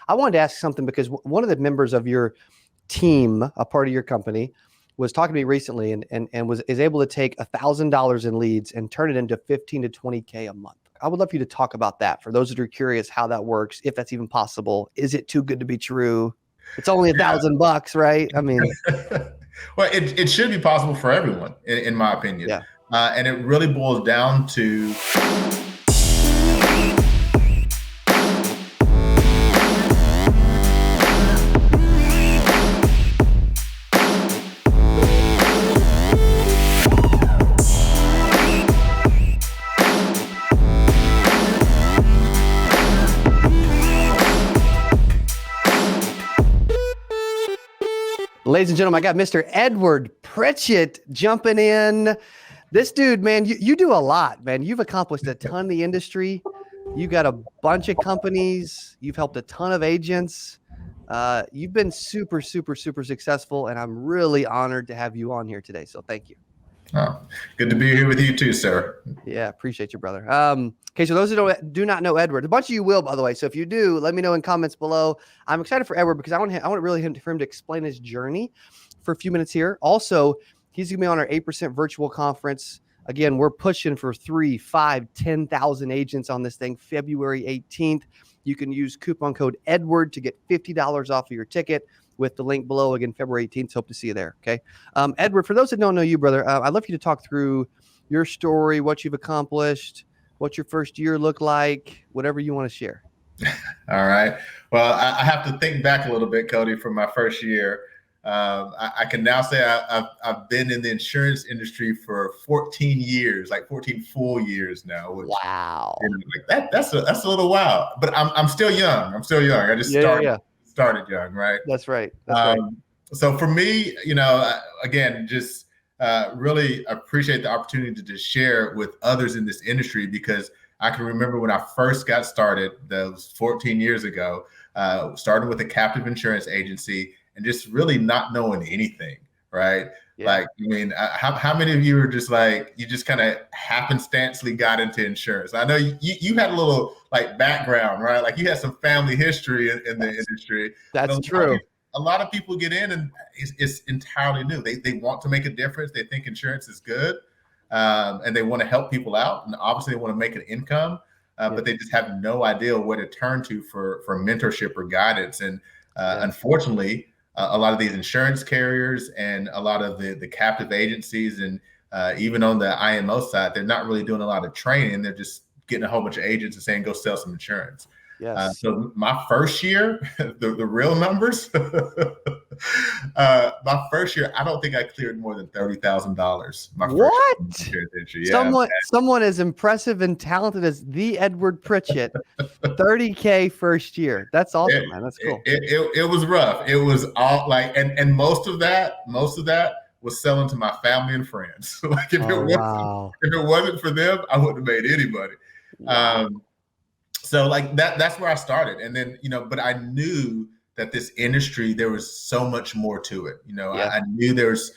I wanted to ask something because one of the members of your team, a part of your company, was talking to me recently and is able to take $1,000 in leads and turn it into 15 to 20K a month. I would love for you to talk about that for those that are curious how that works, if that's even possible. Is it too good to be true? It's only $1,000, right? I mean, well, it should be possible for everyone, in my opinion. Yeah. And it really boils down to ladies and gentlemen, I got Mr. Edward Pritchett jumping in. This dude, man, you do a lot, man. You've accomplished a ton in the industry. You got a bunch of companies. You've helped a ton of agents. You've been super, super, super successful, and I'm really honored to have you on here today. So thank you. Oh, good to be here with you too, sir. Yeah, appreciate you, brother. Okay, so those who do not know Edward, a bunch of you will, by the way. So if you do, let me know in comments below. I'm excited for Edward because I want really for him to explain his journey for a few minutes here. Also, he's gonna be on our 8% virtual conference. Again, we're pushing for 3, 5, 10,000 agents on this thing. February 18th. You can use coupon code Edward to get $50 off of your ticket with the link below. Again, February 18th. Hope to see you there. Okay. Edward, for those that don't know you, brother, I'd love for you to talk through your story, what you've accomplished, what your first year looked like, whatever you want to share. All right. Well, I have to think back a little bit, Cody, from my first year. I can now say I've been in the insurance industry for 14 years, like 14 full years now. Which, wow. Like that's a little while, but I'm still young. I just started young, right? That's right. So for me, again, just really appreciate the opportunity to share with others in this industry, because I can remember when I first got started, that was 14 years ago, starting with a captive insurance agency and just really not knowing anything, right? Yeah. Like, I mean, how many of you are just like, you just kind of happenstancely got into insurance? I know you had a little like background, right? Like you had some family history in the industry. That's true. A lot of people get in and it's entirely new. They want to make a difference. They think insurance is good, and they want to help people out. And obviously they want to make an income, but they just have no idea where to turn to for mentorship or guidance. And unfortunately, a lot of these insurance carriers and a lot of the captive agencies and even on the IMO side, they're not really doing a lot of training. They're just getting a whole bunch of agents and saying, go sell some insurance. Yes. So my first year, the real numbers, my first year, I don't think I cleared more than $30,000. What? Yeah, someone as impressive and talented as the Edward Pritchett, 30K first year. That's awesome, man. That's cool. It was rough. It was all like, and most of that was selling to my family and friends. Like if it wasn't for them, I wouldn't have made any money. Wow. So like that's where I started. And then, but I knew that this industry, there was so much more to it. I knew there was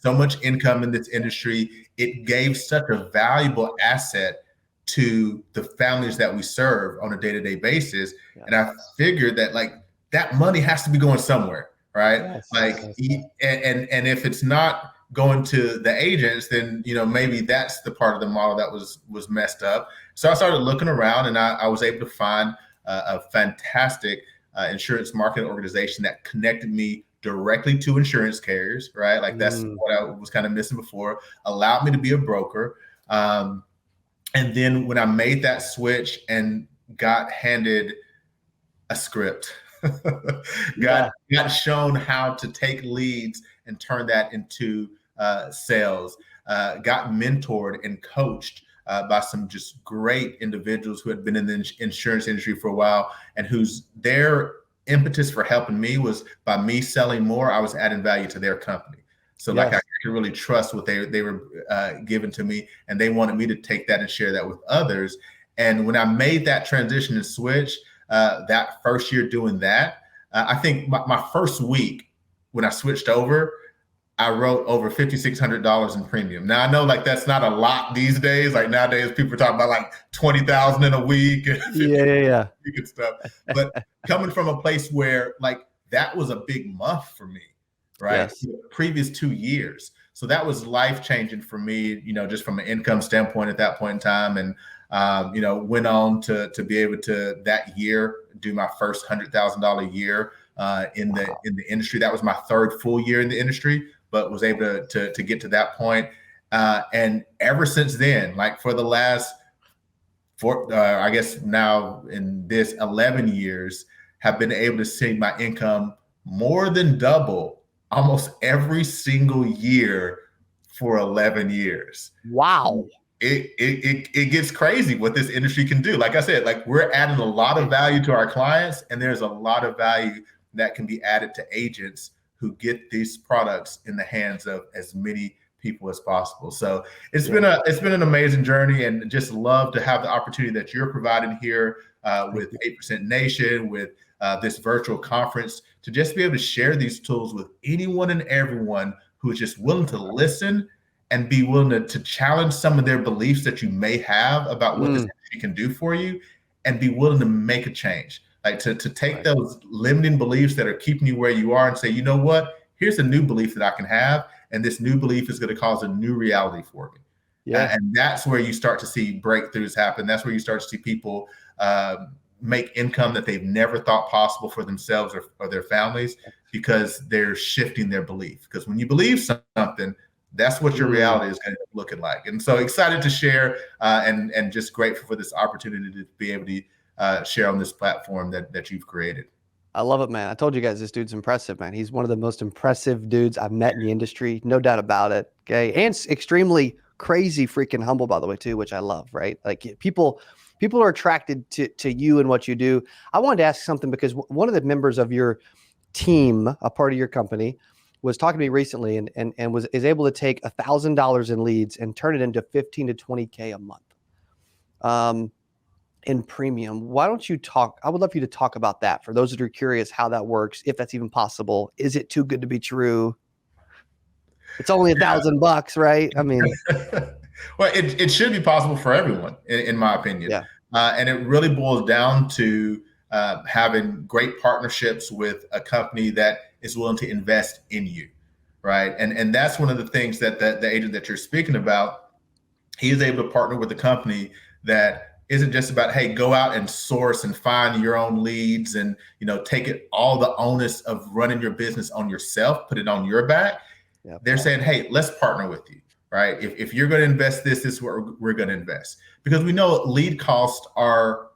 so much income in this industry. It gave such a valuable asset to the families that we serve on a day-to-day basis. Yes. And I figured that like that money has to be going somewhere, right? Yes. And if it's not going to the agents, then maybe that's the part of the model that was messed up. So I started looking around, and I was able to find a fantastic insurance marketing organization that connected me directly to insurance carriers, right? Like that's what I was kind of missing before, allowed me to be a broker. And then when I made that switch and got handed a script, got shown how to take leads and turn that into sales, got mentored and coached by some just great individuals who had been in the insurance industry for a while, and their impetus for helping me was by me selling more, I was adding value to their company. So like I could really trust what they were giving to me, and they wanted me to take that and share that with others. And when I made that transition and switch, that first year doing that, I think my first week when I switched over, I wrote over $5,600 in premium. Now I know like that's not a lot these days. Like nowadays people are talking about like 20,000 in a week and and stuff. coming from a place where like that was a big month for me, right? Yes. The previous 2 years. So that was life changing for me, just from an income standpoint at that point in time. And, went on to be able to that year do my first $100,000 year in the industry. That was my third full year in the industry, but was able to get to that point. And ever since then, like for the last I guess now in this 11 years, have been able to see my income more than double almost every single year for 11 years. Wow. It gets crazy what this industry can do. Like I said, like we're adding a lot of value to our clients, and there's a lot of value that can be added to agents who get these products in the hands of as many people as possible. So it's been an amazing journey, and just love to have the opportunity that you're providing here with 8% Nation, with this virtual conference, to just be able to share these tools with anyone and everyone who is just willing to listen and be willing to challenge some of their beliefs that you may have about what this industry can do for you, and be willing to make a change. Like to take those limiting beliefs that are keeping you where you are and say, you know what, here's a new belief that I can have. And this new belief is going to cause a new reality for me. Yeah. And that's where you start to see breakthroughs happen. That's where you start to see people make income that they've never thought possible for themselves or their families, because they're shifting their belief. Because when you believe something, that's what your reality is going to be looking like. And so excited to share and just grateful for this opportunity to be able to share on this platform that you've created. I love it, man. I told you guys this dude's impressive, man. He's one of the most impressive dudes I've met in the industry. No doubt about it. Okay. And extremely crazy freaking humble, by the way, too, which I love, right? Like people are attracted to you and what you do. I wanted to ask something, because one of the members of your team, a part of your company, was talking to me recently and is able to take $1,000 in leads and turn it into 15 to 20K a month. In premium. Why don't you talk? I would love for you to talk about that for those that are curious how that works, if that's even possible. Is it too good to be true? It's only $1,000, right? I mean, well, it should be possible for everyone, in my opinion. Yeah. And it really boils down to having great partnerships with a company that is willing to invest in you, right? And that's one of the things that the agent that you're speaking about, he is able to partner with a company that isn't just about, hey, go out and source and find your own leads and, take all the onus of running your business on yourself, put it on your back. Yep. They're saying, hey, let's partner with you, right? If you're going to invest this is what we're going to invest, because we know lead costs are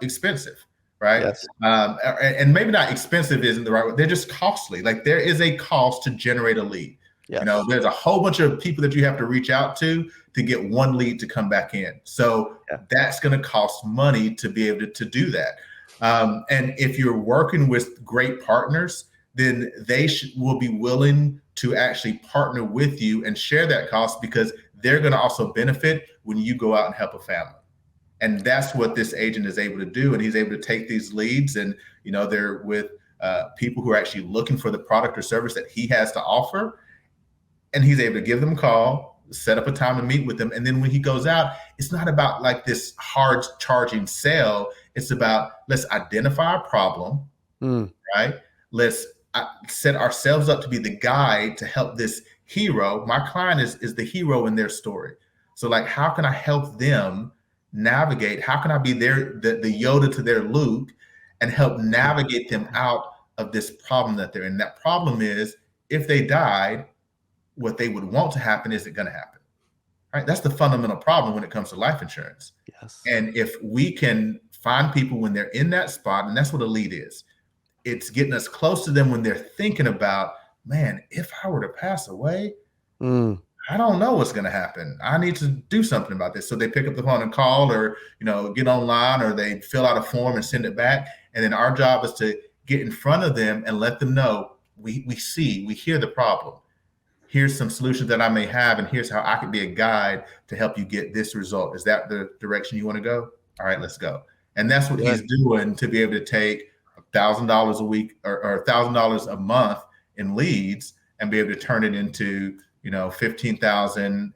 expensive, right? Yes. And maybe not expensive isn't the right word. They're just costly. Like there is a cost to generate a lead. Yes. There's a whole bunch of people that you have to reach out to get one lead to come back in. So that's going to cost money to be able to do that. And if you're working with great partners, then they will be willing to actually partner with you and share that cost, because they're going to also benefit when you go out and help a family. And that's what this agent is able to do. And he's able to take these leads and, they're with people who are actually looking for the product or service that he has to offer. And he's able to give them a call, set up a time to meet with them. And then when he goes out, it's not about like this hard charging sale. It's about, let's identify a problem, right? Let's set ourselves up to be the guide to help this hero. My client is the hero in their story. So like, how can I help them navigate? How can I be the Yoda to their Luke and help navigate them out of this problem that they're in? That problem is, if they died, what they would want to happen isn't going to happen, right? That's the fundamental problem when it comes to life insurance. Yes. And if we can find people when they're in that spot, and that's what a lead is, it's getting us close to them when they're thinking about, man, if I were to pass away, I don't know what's going to happen. I need to do something about this. So they pick up the phone and call, or, get online, or they fill out a form and send it back. And then our job is to get in front of them and let them know, we hear the problem. Here's some solutions that I may have, and here's how I could be a guide to help you get this result. Is that the direction you want to go? All right, let's go. And that's what he's doing, to be able to take $1,000 a week or $1,000 a month in leads and be able to turn it into, $15,000,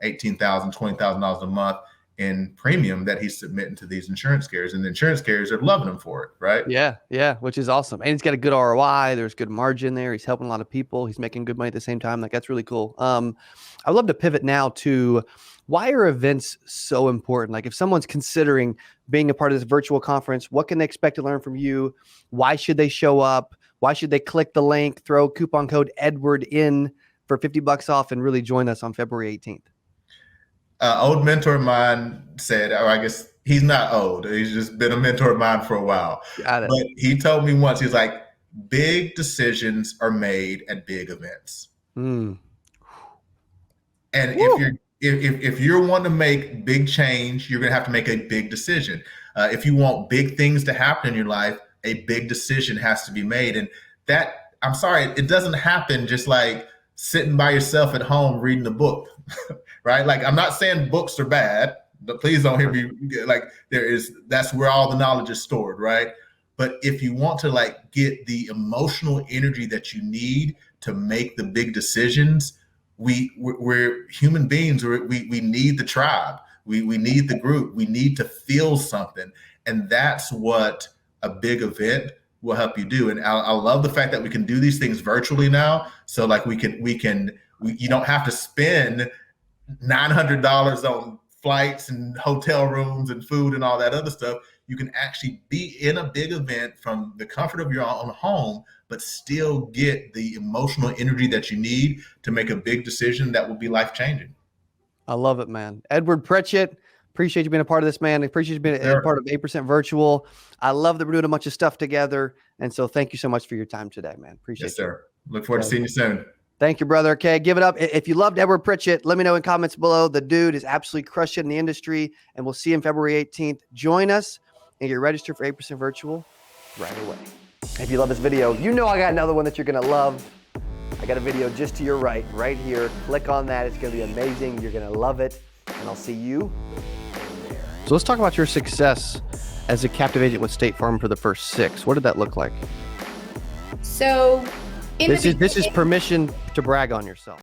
$18,000, $20,000 a month in premium that he's submitting to these insurance carriers, and the insurance carriers are loving him for it, right? Yeah, which is awesome. And he's got a good ROI. There's good margin there. He's helping a lot of people. He's making good money at the same time. Like, that's really cool. I'd love to pivot now to, why are events so important? Like, if someone's considering being a part of this virtual conference, what can they expect to learn from you? Why should they show up? Why should they click the link, throw coupon code Edward in for $50 off, and really join us on February 18th? Old mentor of mine said, or I guess he's not old, he's just been a mentor of mine for a while. Got it. But he told me once, he's like, big decisions are made at big events. And if you're wanting to make big change, you're going to have to make a big decision. If you want big things to happen in your life, a big decision has to be made. And that, I'm sorry, it doesn't happen just like sitting by yourself at home reading a book, right? Like, I'm not saying books are bad, but please don't hear me like that's where all the knowledge is stored, right? But if you want to like get the emotional energy that you need to make the big decisions, we're human beings. We need the tribe. We need the group. We need to feel something. And that's what a big event will help you do. And I love the fact that we can do these things virtually now. So like you don't have to spend $900 on flights and hotel rooms and food and all that other stuff. You can actually be in a big event from the comfort of your own home, but still get the emotional energy that you need to make a big decision that will be life-changing. I love it, man. Edward Pritchett, appreciate you being a part of this, man. I appreciate you being a part of 8% Virtual. I love that we're doing a bunch of stuff together. And so thank you so much for your time today, man. Appreciate it. Yes, sir. Look forward to seeing you soon. Thank you, brother. Okay, give it up. If you loved Edward Pritchett, let me know in comments below. The dude is absolutely crushing in the industry, and we'll see you on February 18th. Join us and get registered for 8% Virtual right away. If you love this video, you know I got another one that you're going to love. I got a video just to your right here. Click on that. It's going to be amazing. You're going to love it, and I'll see you there. So let's talk about your success as a captive agent with State Farm for the first 6. What did that look like? So this is permission to brag on yourself.